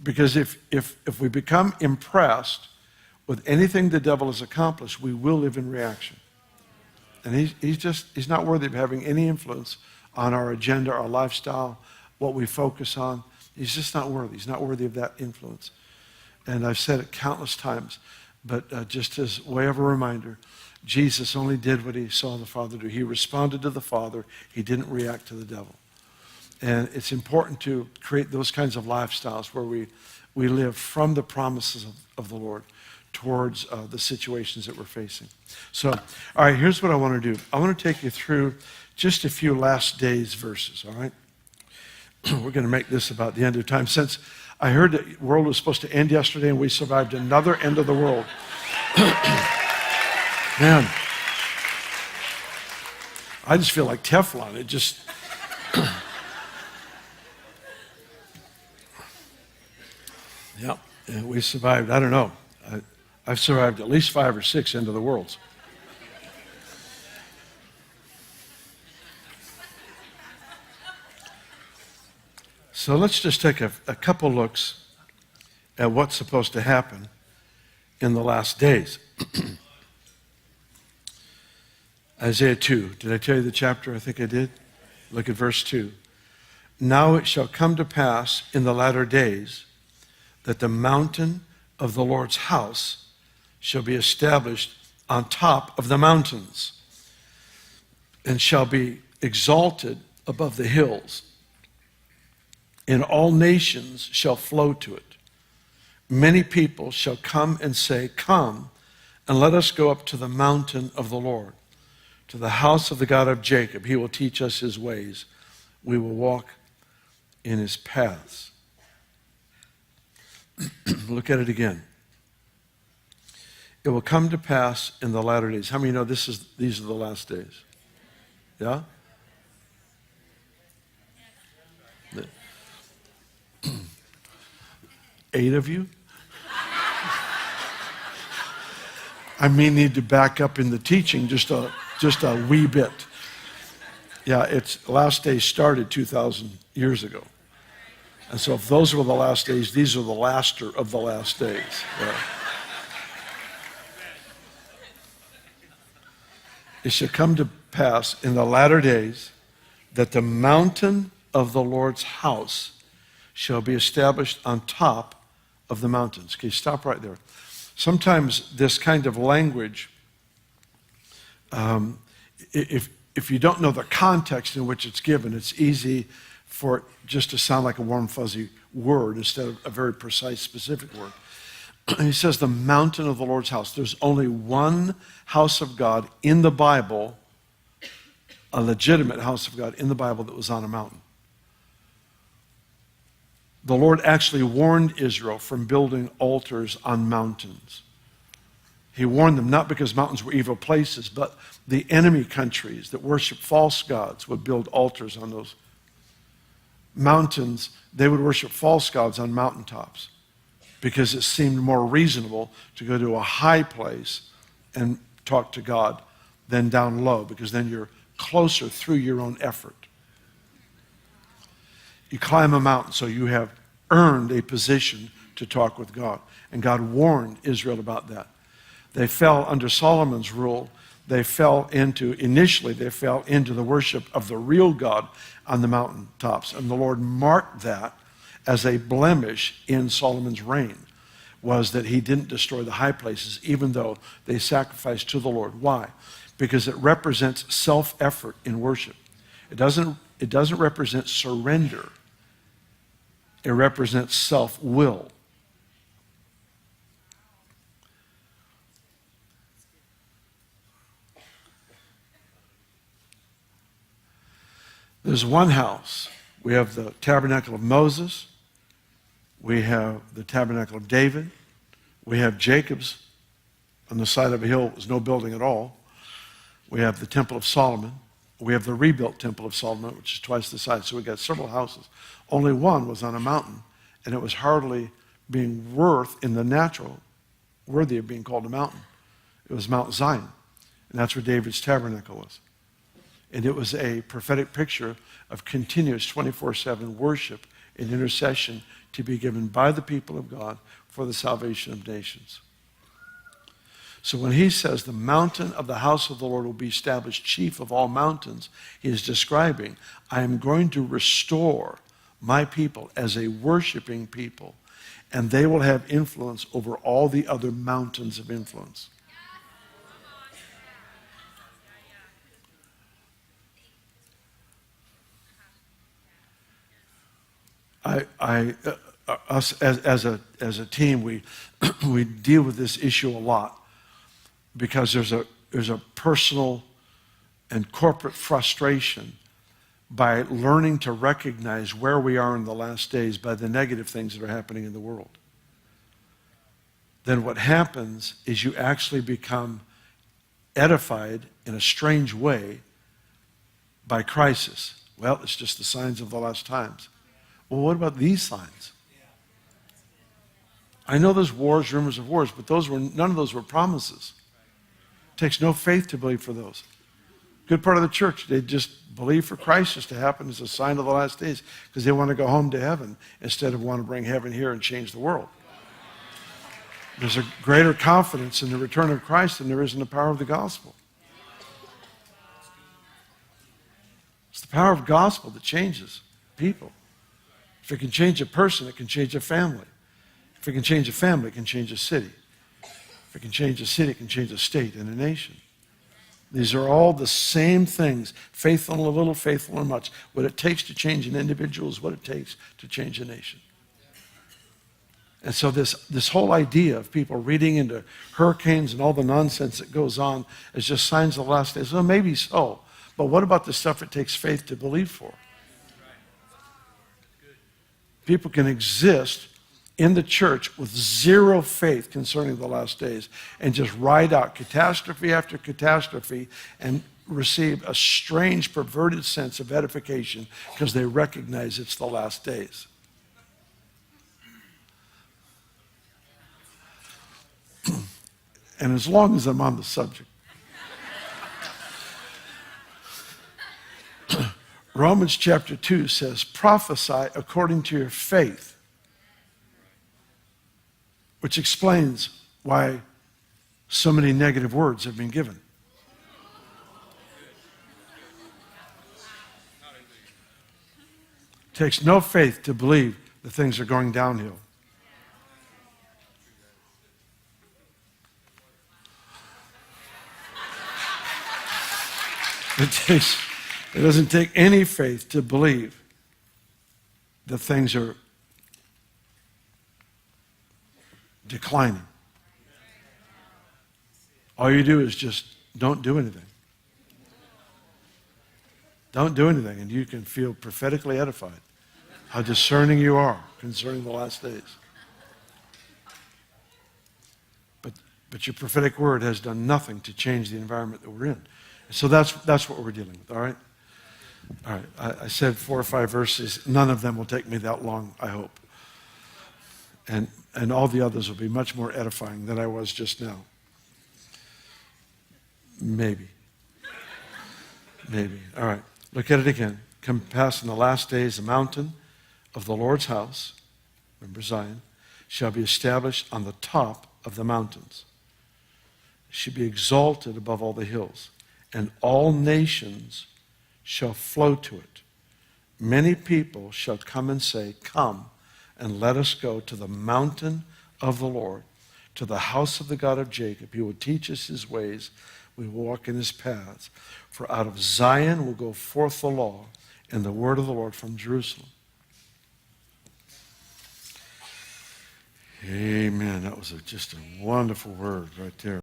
Because if we become impressed with anything the devil has accomplished, we will live in reaction. And he's not worthy of having any influence on our agenda, our lifestyle, what we focus on. He's just not worthy. He's not worthy of that influence. And I've said it countless times, but just as way of a reminder, Jesus only did what he saw the Father do. He responded to the Father. He didn't react to the devil. And it's important to create those kinds of lifestyles where we live from the promises of the Lord towards the situations that we're facing. So, all right, here's what I want to do. I want to take you through just a few last days verses, all right? We're going to make this about the end of time. Since I heard that the world was supposed to end yesterday and we survived another end of the world. Man, I just feel like Teflon. It just... Yep, and we survived, I don't know. I've survived at least 5 or 6 end of the worlds. So let's just take a couple looks at what's supposed to happen in the last days. Isaiah 2. Did I tell you the chapter? I think I did. Look at verse 2. Now it shall come to pass in the latter days that the mountain of the Lord's house shall be established on top of the mountains and shall be exalted above the hills, and all nations shall flow to it. Many people shall come and say, come, and let us go up to the mountain of the Lord, to the house of the God of Jacob. He will teach us his ways. We will walk in his paths. Look at it again. It will come to pass in the latter days. How many know these are the last days? Yeah? 8 of you? I may need to back up in the teaching just a wee bit. Yeah, it's last days started 2,000 years ago. And so if those were the last days, these are the laster of the last days. Yeah. It shall come to pass in the latter days that the mountain of the Lord's house shall be established on top of the mountains. Okay, stop right there. Sometimes this kind of language, if you don't know the context in which it's given, it's easy for it just to sound like a warm, fuzzy word instead of a very precise, specific word. He says the mountain of the Lord's house. There's only one house of God in the Bible, a legitimate house of God in the Bible that was on a mountain. The Lord actually warned Israel from building altars on mountains. He warned them not because mountains were evil places, but the enemy countries that worship false gods would build altars on those mountains. They would worship false gods on mountaintops because it seemed more reasonable to go to a high place and talk to God than down low, because then you're closer through your own effort. You climb a mountain, so you have earned a position to talk with God. And God warned Israel about that. They fell under Solomon's rule. Initially they fell into the worship of the real God on the mountaintops. And the Lord marked that as a blemish in Solomon's reign, was that he didn't destroy the high places, even though they sacrificed to the Lord. Why? Because it represents self-effort in worship. It doesn't represent surrender. It represents self-will. There's one house. We have the tabernacle of Moses. We have the tabernacle of David. We have Jacob's on the side of a hill. There's no building at all. We have the temple of Solomon. We have the rebuilt temple of Solomon, which is twice the size. So we got several houses. Only one was on a mountain, and it was hardly being in the natural, worthy of being called a mountain. It was Mount Zion, and that's where David's tabernacle was. And it was a prophetic picture of continuous 24/7 worship in intercession to be given by the people of God for the salvation of nations. So when he says the mountain of the house of the Lord will be established chief of all mountains, he is describing, I am going to restore my people as a worshiping people, and they will have influence over all the other mountains of influence. Us as a team, we deal with this issue a lot because there's a personal and corporate frustration by learning to recognize where we are in the last days by the negative things that are happening in the world. Then what happens is you actually become edified in a strange way by crisis. Well, it's just the signs of the last times. Well, what about these signs? I know there's wars, rumors of wars, but none of those were promises. It takes no faith to believe for those. Good part of the church, they just believe for crisis to happen as a sign of the last days because they want to go home to heaven instead of want to bring heaven here and change the world. There's a greater confidence in the return of Christ than there is in the power of the gospel. It's the power of the gospel that changes people. If it can change a person, it can change a family. If it can change a family, it can change a city. If it can change a city, it can change a state and a nation. These are all the same things, faithful in a little, faithful in much. What it takes to change an individual is what it takes to change a nation. And so this whole idea of people reading into hurricanes and all the nonsense that goes on as just signs of the last days, well, maybe so. But what about the stuff it takes faith to believe for? People can exist in the church with zero faith concerning the last days and just ride out catastrophe after catastrophe and receive a strange, perverted sense of edification because they recognize it's the last days. And as long as I'm on the subject, Romans chapter 2 says, prophesy according to your faith, which explains why so many negative words have been given. It takes no faith to believe that things are going downhill. It doesn't take any faith to believe that things are declining. All you do is just don't do anything. Don't do anything, and you can feel prophetically edified how discerning you are concerning the last days. But your prophetic word has done nothing to change the environment that we're in. So that's what we're dealing with, all right? All right, I said 4 or 5 verses. None of them will take me that long, I hope. And all the others will be much more edifying than I was just now. Maybe. Maybe. All right, look at it again. Come pass in the last days, the mountain of the Lord's house, remember Zion, shall be established on the top of the mountains. It should be exalted above all the hills. And all nations shall flow to it. Many people shall come and say, come and let us go to the mountain of the Lord, to the house of the God of Jacob. He will teach us his ways. We will walk in his paths. For out of Zion will go forth the law and the word of the Lord from Jerusalem. Amen. That was just a wonderful word right there.